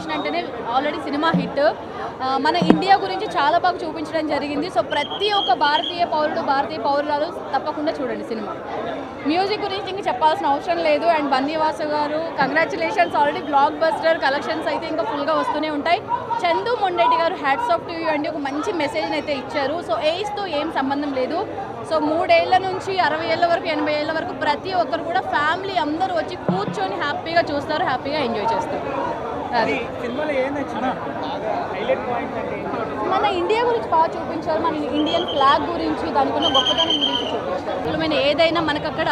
Combination అంటేనే already cinema hit. మన India గురించి చాలా బాగా చూపించడం జరిగింది. సో ప్రతి ఒక్క భారతీయ పౌరురాలు తప్పకుండా చూడండి సినిమా. మ్యూజిక్ గురించి ఇంకా చెప్పాల్సిన అవసరం లేదు. అండ్ బన్నీవాసు గారు congratulations, already block buster collections అయితే ఇంకా ఫుల్గా వస్తూనే ఉంటాయి. చందు మొండెడ్డి గారు హ్యాట్స్ ఆఫ్ టు యూ అండి, ఒక మంచి మెసేజ్ని అయితే ఇచ్చారు. సో ఏజ్తో ఏం సంబంధం లేదు. సో 3 ఏళ్ల నుంచి 60 ఏళ్ల వరకు 80 ఏళ్ల వరకు ప్రతి ఒక్కరు కూడా ఫ్యామిలీ అందరూ వచ్చి కూర్చొని హ్యాపీగా చూస్తారు, హ్యాపీగా ఎంజాయ్ చేస్తారు. అది మన ఇండియా గురించి బాగా చూపించారు. మన ఇండియన్ ఫ్లాగ్ గురించి, దానికి ఉన్న గొప్పతనం గురించి చూపించారు. మన ఏదైనా మనకు అక్కడ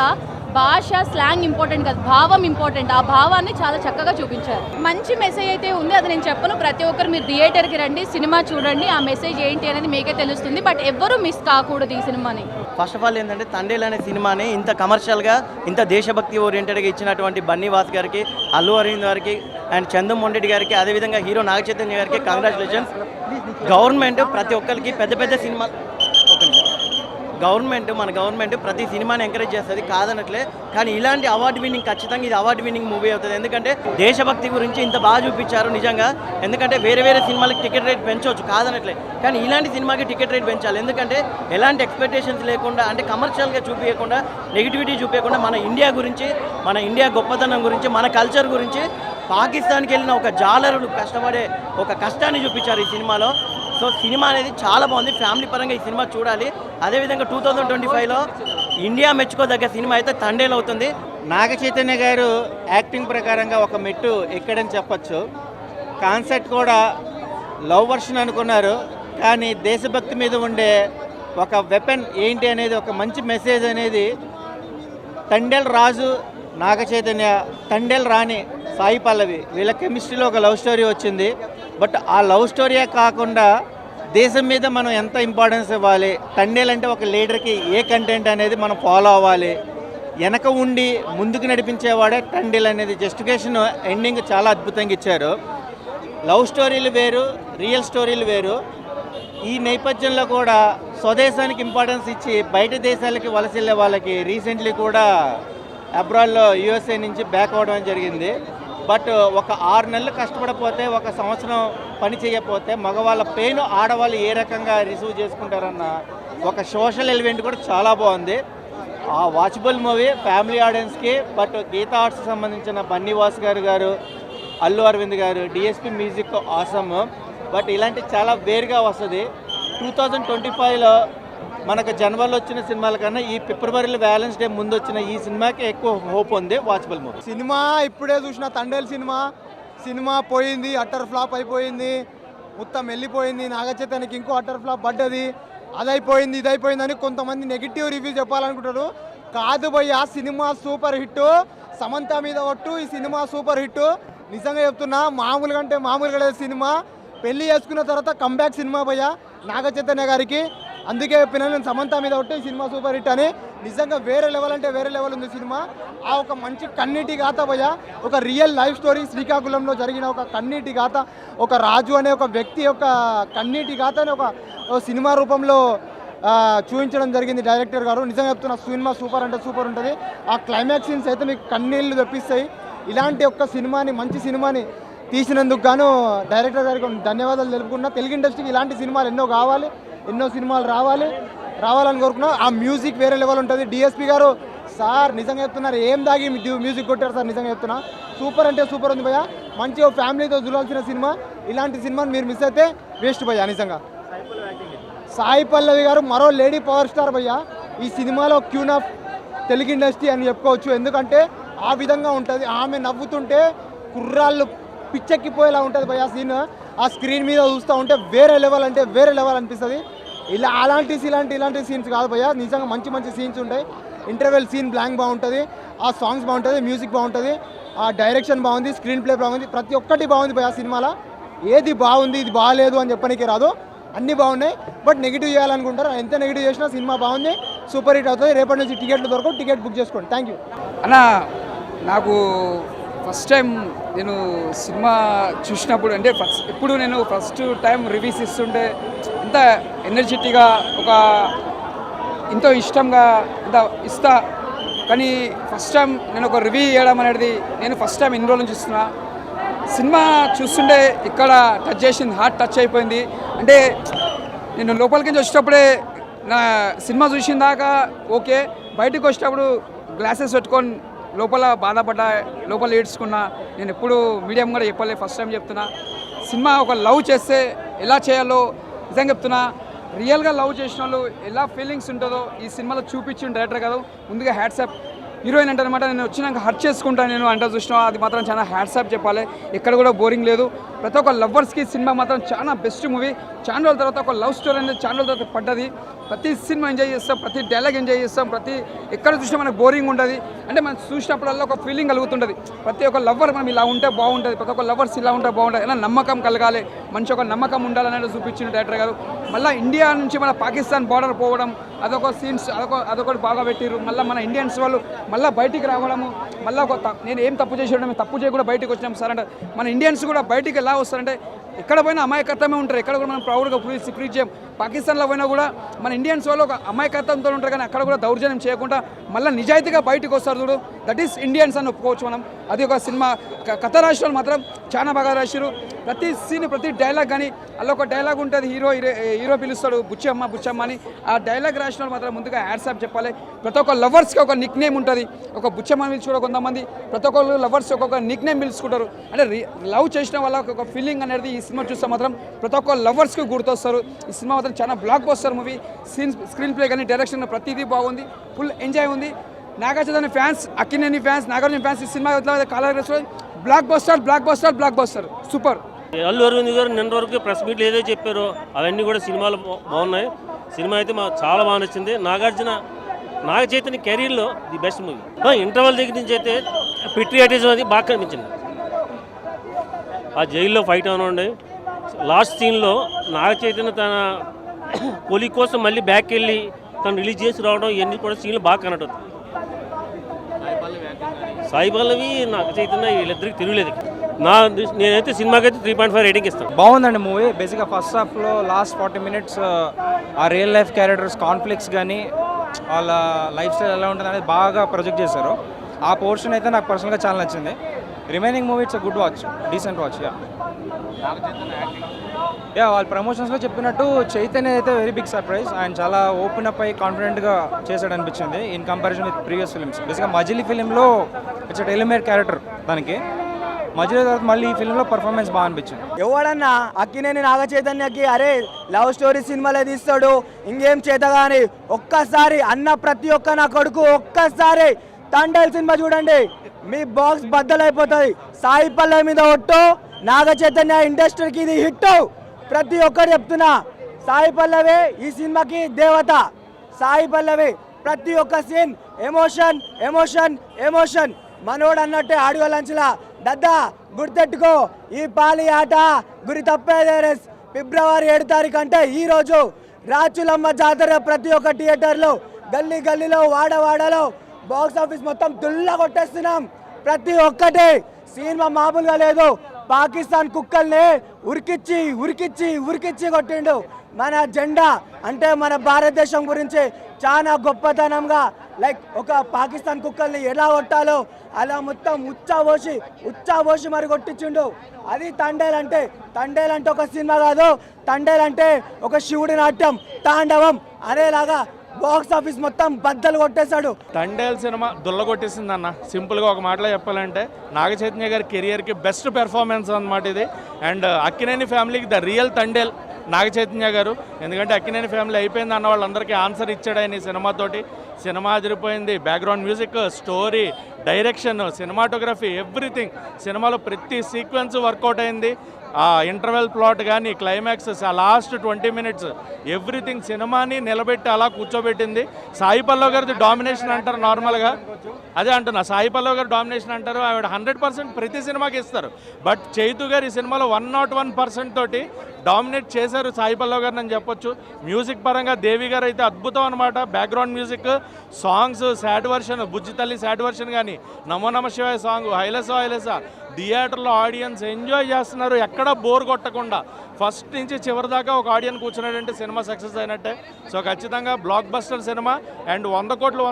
భాష స్లాంగ్ ఇంపార్టెంట్ కాదు, భావం ఇంపార్టెంట్. ఆ భావాన్ని చాలా చక్కగా చూపించారు. మంచి మెసేజ్ అయితే ఉంది, అది నేను చెప్పను. ప్రతి ఒక్కరు మీరు థియేటర్కి రండి, సినిమా చూడండి, ఆ మెసేజ్ ఏంటి అనేది మీకే తెలుస్తుంది. బట్ ఎవ్వరూ మిస్ కాకూడదు ఈ సినిమాని. ఫస్ట్ ఆఫ్ ఆల్ ఏంటంటే తండేల్ అనే సినిమాని ఇంత కమర్షియల్గా, ఇంత దేశభక్తి ఓరియంటెడ్గా ఇచ్చినటువంటి బన్నీవాస్ గారికి, అల్లు అరవింద్ గారికి అండ్ చందు మొండెడ్డి గారికి, అదేవిధంగా హీరో నాగ చైతన్య గారికి కంగ్రాచులేషన్స్. గవర్నమెంట్ ప్రతి ఒక్కరికి పెద్ద సినిమా మన గవర్నమెంట్ ప్రతి సినిమాని ఎంకరేజ్ చేస్తుంది, కాదనట్లే. కానీ ఇలాంటి అవార్డు విన్నింగ్ ఖచ్చితంగా ఇది అవార్డు విన్నింగ్ మూవీ అవుతుంది. ఎందుకంటే దేశభక్తి గురించి ఇంత బాగా చూపించారు నిజంగా. ఎందుకంటే వేరే సినిమాలకి టికెట్ రేట్ పెంచవచ్చు, కాదనట్లే. కానీ ఇలాంటి సినిమాకి టికెట్ రేట్ పెంచాలి. ఎందుకంటే ఎలాంటి ఎక్స్పెక్టేషన్స్ లేకుండా, అంటే కమర్షియల్గా చూపించకుండా, నెగిటివిటీ చూపించకుండా మన ఇండియా గురించి, మన ఇండియా గొప్పతనం గురించి, మన కల్చర్ గురించి, పాకిస్తాన్కి వెళ్ళిన ఒక జాలరులు కష్టపడే ఒక కష్టాన్ని చూపించారు ఈ సినిమాలో. సో సినిమా అనేది చాలా బాగుంది. ఫ్యామిలీ పరంగా ఈ సినిమా చూడాలి. అదేవిధంగా 2025లో ఇండియా మెచ్చుకోదగ్గ సినిమా అయితే తండేల్ అవుతుంది. నాగ చైతన్య గారు యాక్టింగ్ ప్రకారంగా ఒక మెట్టు ఎక్కడని చెప్పచ్చు. కాన్సెప్ట్ కూడా లవ్ వర్షన్ అనుకున్నారు, కానీ దేశభక్తి మీద ఉండే ఒక వెపన్ ఏంటి అనేది, ఒక మంచి మెసేజ్ అనేది తండేల్ రాజు, నాగ చైతన్య, తండేల్ రాణి సాయి పల్లవి వీళ్ళ కెమిస్ట్రీలో ఒక లవ్ స్టోరీ వచ్చింది. బట్ ఆ లవ్ స్టోరీయే కాకుండా దేశం మీద మనం ఎంత ఇంపార్టెన్స్ ఇవ్వాలి, తండేల్ అంటే ఒక లీడర్కి ఏ కంటెంట్ అనేది మనం ఫాలో అవ్వాలి, వెనక ఉండి ముందుకు నడిపించేవాడే తండేల్ అనేది జస్టిఫికేషన్ ఎండింగ్ చాలా అద్భుతంగా ఇచ్చారు. లవ్ స్టోరీలు వేరు, రియల్ స్టోరీలు వేరు. ఈ నేపథ్యంలో కూడా స్వదేశానికి ఇంపార్టెన్స్ ఇచ్చి బయట దేశాలకి వలస వెళ్ళే వాళ్ళకి రీసెంట్లీ కూడా అబ్రాడ్లో యూఎస్ఏ నుంచి బ్యాక్ అవ్వడం జరిగింది. బట్ ఒక 6 నెలలు కష్టపడపోతే, ఒక సంవత్సరం పని చేయకపోతే మగవాళ్ళ పెయిన్ ఆడవాళ్ళు ఏ రకంగా రిసీవ్ చేసుకుంటారన్న ఒక సోషల్ ఎలిమెంట్ కూడా చాలా బాగుంది. ఆ వాచబుల్ మూవీ ఫ్యామిలీ ఆడియన్స్కి. బట్ గీతా ఆర్ట్స్కి సంబంధించిన బన్నీవాస్ గారు, అల్లు అరవింద్ గారు, డిఎస్పి మ్యూజిక్ ఆసమ్. బట్ ఇలాంటి చాలా వేరుగా వస్తుంది. 2025లో మనకు జనవరిలో వచ్చిన సినిమాల కన్నా ఈ ఫిబ్రవరిలో వ్యాలెన్స్ డే ముందు వచ్చిన ఈ సినిమాకి ఎక్కువ హోప్ ఉంది. Watchable movie. సినిమా ఇప్పుడే చూసిన తండేల్ సినిమా పోయింది, అట్టర్ ఫ్లాప్ అయిపోయింది, మొత్తం వెళ్ళిపోయింది. నాగ చైతన్యకి ఇంకో అట్టర్ ఫ్లాప్ పడ్డది, అదైపోయింది ఇదైపోయింది అని కొంతమంది నెగిటివ్ రివ్యూ చెప్పాలనుకుంటారు. కాదు భయ్య, సినిమా సూపర్ హిట్. సమంత మీద ఒట్టు, ఈ సినిమా సూపర్ హిట్. నిజంగా చెప్తున్నా, మామూలుగా లేదు సినిమా. పెళ్లి చేసుకున్న తర్వాత కంబ్యాక్ సినిమా భయ్య నాగ చైతన్య గారికి. అందుకే చెప్పిన నేను, సమంత మీద ఒట్టు, ఈ సినిమా సూపర్ హిట్ అని. నిజంగా వేరే లెవెల్ అంటే వేరే లెవెల్ ఉంది సినిమా. ఆ ఒక మంచి కన్నీటి గాథ భయ్య, ఒక రియల్ లైఫ్ స్టోరీ, శ్రీకాకుళంలో జరిగిన ఒక కన్నీటి గాథ, ఒక రాజు అనే ఒక వ్యక్తి యొక్క కన్నీటి గాథని ఒక సినిమా రూపంలో చూపించడం జరిగింది డైరెక్టర్ గారు. నిజంగా చెప్తున్నా, సినిమా సూపర్ అంటే సూపర్ ఉంటుంది. ఆ క్లైమాక్స్ సీన్స్ అయితే మీకు కన్నీళ్ళు తెప్పిస్తాయి. ఇలాంటి ఒక సినిమాని, మంచి సినిమాని తీసినందుకు గాను డైరెక్టర్ గారికి ధన్యవాదాలు తెలుపుకున్నా. తెలుగు ఇండస్ట్రీకి ఇలాంటి సినిమాలు ఎన్నో సినిమాలు రావాలని కోరుకున్నా. ఆ మ్యూజిక్ వేరే లెవెల్ ఉంటుంది. డిఎస్పి గారు సార్ నిజంగా చెప్తున్నారు, ఏం దాగి మ్యూజిక్ కొట్టారు సార్. నిజంగా చెప్తున్నా, సూపర్ అంటే సూపర్ ఉంది భయ్య. మంచిగా ఫ్యామిలీతో చూడాల్సిన సినిమా. ఇలాంటి సినిమాని మీరు మిస్ అయితే వేస్ట్ భయ్య. నిజంగా సాయి పల్లవి గారు మరో లేడీ పవర్ స్టార్ భయ్య. ఈ సినిమాలో క్యూన్ ఆఫ్ తెలుగు ఇండస్ట్రీ అని చెప్పుకోవచ్చు. ఎందుకంటే ఆ విధంగా ఉంటుంది. ఆమె నవ్వుతుంటే కుర్రాళ్ళు పిచ్చెక్కిపోయేలా ఉంటుంది భయ్య సీన్. ఆ స్క్రీన్ మీద చూస్తూ ఉంటే వేరే లెవెల్ అంటే వేరే లెవెల్ అనిపిస్తుంది. ఇలాంటి సీన్స్ కాదు భయ్య. నిజంగా మంచి సీన్స్ ఉంటాయి. ఇంటర్వెల్ సీన్ బ్లాంక్ బాగుంటుంది, ఆ సాంగ్స్ బాగుంటుంది, మ్యూజిక్ బాగుంటుంది, ఆ డైరెక్షన్ బాగుంది, స్క్రీన్ ప్లే బాగుంది, ప్రతి ఒక్కటి బాగుంది భయ్య సినిమాలో. ఏది బాగుంది ఇది బాగాలేదు అని చెప్పడానికి రాదు, అన్నీ బాగున్నాయి. బట్ నెగిటివ్ చేయాలనుకుంటారు. ఎంత నెగిటివ్ చేసినా సినిమా బాగుంది, సూపర్ హిట్ అవుతుంది. రేపటి నుంచి టికెట్లు దొరకవు, టికెట్ బుక్ చేసుకోండి. థ్యాంక్ యూ అన్న. నాకు ఫస్ట్ టైం నేను సినిమా చూసినప్పుడు, అంటే ఎప్పుడు నేను ఫస్ట్ టైం రివ్యూస్ ఇస్తుంటే ఎంత ఎనర్జెటిక్గా, ఎంతో ఇష్టంగా ఇంత ఇస్తా. కానీ ఫస్ట్ టైం నేను ఒక రివ్యూ చేయడం అనేది నేను ఫస్ట్ టైం ఇన్ని రోజుల నుంచి ఇస్తున్నా. సినిమా చూస్తుంటే ఇక్కడ టచ్ చేసింది, హార్ట్ టచ్ అయిపోయింది. అంటే నేను లోపలికి వచ్చేటప్పుడే నా సినిమా చూసిన దాకా ఓకే, బయటకు వచ్చేటప్పుడు గ్లాసెస్ పెట్టుకొని లోపల బాధపడ్డా, లోపల ఏడ్చుకున్నా. నేను ఎప్పుడు మీడియం కూడా చెప్పలే, ఫస్ట్ టైం చెప్తున్నా. సినిమా ఒక లవ్ చేస్తే ఎలా చేయాలో నిజంగా చెప్తున్నా. రియల్గా లవ్ చేసిన వాళ్ళు ఎలా ఫీలింగ్స్ ఉంటుందో ఈ సినిమాలో చూపించిన డైరెక్టర్ కాదు. ముందుగా హ్యాట్సాప్. హీరోయిన్ అంటే అనమాట, నేను వచ్చినాక హర్ట్ చేసుకుంటాను నేను అంటే చూసినా, అది మాత్రం చాలా హ్యాట్సాప్ చెప్పాలి. ఎక్కడ కూడా బోరింగ్ లేదు. ప్రతి ఒక్క లవర్స్కి సినిమా మాత్రం చాలా బెస్ట్ మూవీ. చాలా రోజుల తర్వాత ఒక లవ్ స్టోరీ అనేది చాలా రోజుల తర్వాత పడ్డది. ప్రతి సినిమా ఎంజాయ్ చేస్తాం, ప్రతి డైలాగ్ ఎంజాయ్ చేస్తాం, ప్రతి ఎక్కడ చూసినా మనకు బోరింగ్ ఉంటుంది. అంటే మనం చూసినప్పుడల్లా ఒక ఫీలింగ్ కలుగుతుంటుంది. ప్రతి ఒక్క లవర్ మనం ఇలా ఉంటే బాగుంటుంది, ప్రతి ఒక్క లవర్స్ ఇలా ఉంటే బాగుంటుంది, ఇలా నమ్మకం కలగాలి, మంచి ఒక నమ్మకం ఉండాలనేది చూపించిన డైరెక్టర్ గారు. మళ్ళీ ఇండియా నుంచి మన పాకిస్తాన్ బార్డర్ పోవడం, అదొక సీన్స్, అదొకటి బాగా పెట్టిరు. మళ్ళీ మన ఇండియన్స్ వాళ్ళు మళ్ళీ బయటికి రావడము, మళ్ళీ నేను ఏం తప్పు చేసేయడం, తప్పు చేయకుండా బయటికి వచ్చినాం సార్ అంటే. మన ఇండియన్స్ కూడా బయటికి ఎలా వస్తారంటే ఎక్కడ పోయినా అమాయకత్వమే ఉంటారు, ఎక్కడ కూడా మనం ప్రౌడ్గా ఫ్రీ చేయం. పాకిస్తాన్లో పోయినా కూడా మన ఇండియన్స్ వాళ్ళు ఒక అమాయకత్వంతో ఉంటారు, కానీ అక్కడ కూడా దౌర్జన్యం చేయకుండా మళ్ళీ నిజాయితీగా బయటకు వస్తారు చూడు, దట్ ఈస్ ఇండియన్స్ అని ఒప్పుకోవచ్చు మనం. అది ఒక సినిమా కథ రాష్ట్రాలు మాత్రం చాలా బాగా రాశారు. ప్రతి సీన్, ప్రతి డైలాగ్ కానీ అలా ఒక డైలాగ్ ఉంటుంది, హీరో పిలుస్తాడు బుచ్చమ్మ బుచ్చమ్మ అని. ఆ డైలాగ్ రాసిన వాళ్ళు మాత్రం ముందుగా హ్యాట్సాప్ చెప్పాలి. ప్రతి ఒక్క లవర్స్కి ఒక నిక్ నేమ్ ఉంటుంది, ఒక బుచ్చమ్మ పిలుచుకోవడం కొంతమంది, ప్రతి ఒక్కరు లవర్స్ ఒక్కొక్క నిక్ నేమ్ పిలుచుకుంటారు. అంటే లవ్ చేసిన వాళ్ళకి ఒక ఫీలింగ్ అనేది ఈ సినిమా చూస్తే మాత్రం ప్రతి ఒక్క లవర్స్కి గుర్తొస్తారు. ఈ సినిమా మాత్రం చాలా blockbuster movie. Screen play కానీ డైరెక్షన్ ప్రతిదీ బాగుంది, ఫుల్ ఎంజాయ్ ఉంది. Nagarjuna fans, Akkineni fans, Nagarjuna fans ఈ cinema collar blockbuster super. Allu Aravind గారు నిన్న వరకు ప్రెస్ మీట్లు ఏదో చెప్పారో అవన్నీ కూడా సినిమాలు బాగున్నాయి. సినిమా అయితే మాకు చాలా బాగా నచ్చింది. నాగ చైతన్య కెరీర్లో ది బెస్ట్ మూవీ. ఇంటర్వల్ దగ్గర నుంచి అయితే పెట్రియాటిజం అది బాగా కనిపించింది. ఆ జైల్లో ఫైట్ అవనండి, లాస్ట్ సీన్లో నాగ చైతన్య తన కొలి కోసం మళ్ళీ బ్యాక్ వెళ్ళి తను రిలీజ్ చేసి రావడం, ఇవన్నీ కూడా సీన్లు బాగా కనెక్ట్ అవుతుంది. సాయి పల్లవి నాగ చైతన్య వీళ్ళిద్దరికి తిరగలేదు. నేనైతే సినిమాకి అయితే 3.5 రేటింగ్ ఇస్తాను. బాగుందండి మూవీ. బేసిక్గా ఫస్ట్ హాఫ్లో లాస్ట్ 40 minutes ఆ రియల్ లైఫ్ క్యారెక్టర్స్ కాన్ఫ్లిక్ట్స్ కానీ వాళ్ళ లైఫ్ స్టైల్ ఎలా ఉంటుంది అనేది బాగా ప్రొజెక్ట్ చేశారు. ఆ పోర్షన్ అయితే నాకు పర్సనల్గా చాలా నచ్చింది. Remaining movie it's good watch, decent watch. వాళ్ళ ప్రమోషన్స్లో చెప్పినట్టు చైతన్య అయితే వెరీ బిగ్ సర్ప్రైజ్. ఆయన చాలా ఓపెన్ అప్ అయ్యి కాన్ఫిడెంట్గా చేశాడు అనిపించింది in comparison with previous films. బేసిక్గా మజిలీ ఫిలింలో ఇట్స్ ఎలిమేట్ క్యారెక్టర్ దానికి, మజిలీ తర్వాత మళ్ళీ ఈ ఫిల్మ్లో పర్ఫార్మెన్స్ బాగా అనిపించింది. ఎవడన్నా అక్కినేని నాగ చైతన్యకి అరే లవ్ స్టోరీ సినిమాలే తీస్తాడు ఇంకేం చేత కానీ, ఒక్కసారి అన్న ప్రతి ఒక్క నా కొడుకు ఒక్కసారి తండేల్ సినిమా చూడండి, మీ బాక్స్ బద్దలైపోతుంది. సాయి పల్లవి మీద ఒట్టు, నాగ చైతన్య ఇండస్ట్రీకి ఇది హిట్. ప్రతి ఒక్కరు చెప్తున్నా, సాయి పల్లవి ఈ సినిమాకి దేవత. సాయి పల్లవి ప్రతి ఒక్క సీన్ ఎమోషన్ ఎమోషన్ ఎమోషన్. మనోడు అన్నట్టే ఆడియో లంచ్లా దద్దా గుర్తెట్టుకో, ఈ పాలి ఆట గురి తప్పేదే. ఫిబ్రవరి 7 తారీఖు అంటే ఈరోజు రాచులమ్మ జాతర ప్రతి ఒక్క థియేటర్లో, గల్లీ గల్లీలో, వాడవాడలో బాక్స్ ఆఫీస్ మొత్తం దుల్లా కొట్టేస్తున్నాం. ప్రతి ఒక్కటి సినిమా మామూలుగా లేదు. పాకిస్తాన్ కుక్కల్ని ఉరికిచ్చి ఉరికిచ్చి ఉరికిచ్చి కొట్టిండు. మన జెండా అంటే మన భారతదేశం గురించి చాలా గొప్పతనంగా, లైక్ ఒక పాకిస్తాన్ కుక్కల్ని ఎలా కొట్టాలో అలా మొత్తం ఉచ్చాబోసి మరి కొట్టించిండు. అది తండేల్ అంటే. తండేల్ అంటే ఒక సినిమా కాదు, తండేల్ అంటే ఒక శివుడి నాట్యం, తాండవం అనేలాగా బాక్స్ ఆఫీస్ మొత్తం బద్దలు కొట్టేశాడు. తండేల్ సినిమా దుల్లగొట్టేసింది అన్న. సింపుల్గా ఒక మాటలో చెప్పాలంటే నాగ చైతన్య గారి కెరియర్కి బెస్ట్ పెర్ఫార్మెన్స్ అన్నమాట ఇది. అండ్ అక్కినేని ఫ్యామిలీకి ద రియల్ తండేల్ నాగ చైతన్య గారు. ఎందుకంటే అక్కినేని ఫ్యామిలీ అయిపోయింది అన్న వాళ్ళందరికీ ఆన్సర్ ఇచ్చాడు ఆయన ఈ సినిమాతోటి. సినిమా అదిరిపోయింది. Background music, story, direction, cinematography, everything. సినిమాలో ప్రతి సీక్వెన్స్ వర్కౌట్ అయింది. ఆ ఇంటర్వెల్ ప్లాట్ కానీ, క్లైమాక్స్, ఆ లాస్ట్ 20 minutes, ఎవ్రీథింగ్ సినిమాని నిలబెట్టి అలా కూర్చోబెట్టింది. సాయి పల్లవి గారిది డామినేషన్ అంటారు నార్మల్గా, అదే అంటున్నా, సాయి పల్లవి గారు డామినేషన్ అంటారు. ఆవిడ 100% ప్రతి సినిమాకి ఇస్తారు. బట్ చైతు గారు ఈ సినిమాలో 101% తోటి డామినేట్ చేశారు సాయి పల్లవి గారిని అని చెప్పొచ్చు. మ్యూజిక్ పరంగా దేవి గారు అయితే అద్భుతం అనమాట. Background music, songs, sad version, Bujji Thalli sad version కానీ, నమో నమ శివాయ సాంగ్, హైలసా థియేటర్లో ఆడియన్స్ ఎంజాయ్ చేస్తున్నారు, ఎక్కడ బోర్ కొట్టకుండా. ఫస్ట్ నుంచి చివరి దాకా ఒక ఆడియన్స్ కూర్చున్నాడంటే సినిమా సక్సెస్ అయినట్టే. సో ఖచ్చితంగా బ్లాక్ బస్టర్ సినిమా. అండ్ 100 కోట్లు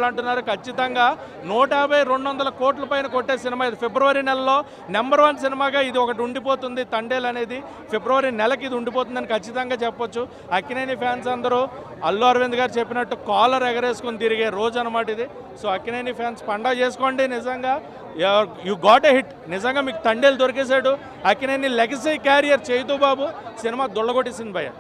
అంటున్నారు. ఖచ్చితంగా 150-200 కోట్ల పైన కొట్టే సినిమా ఇది. ఫిబ్రవరి నెలలో నెంబర్ 1 సినిమాగా ఇది ఒకటి ఉండిపోతుంది. తండేల్ అనేది ఫిబ్రవరి నెలకి ఇది ఉండిపోతుందని ఖచ్చితంగా చెప్పొచ్చు. అక్కినేని ఫ్యాన్స్ అందరూ అల్లు అరవింద్ గారు చెప్పినట్టు కాలర్ ఎగరేసుకొని తిరిగే రోజు అనమాట ఇది. సో అక్కినేని ఫ్యాన్స్ పండగ చేసుకోండి. నిజంగా యు గాట్ ఎ హిట్. నిజంగా మీకు తండేలు దొరికేశాడు. అక్కినేని లెగసీ క్యారియర్ చైతూ బాబు సినిమా దొల్లగొట్టేసింది భయ్య.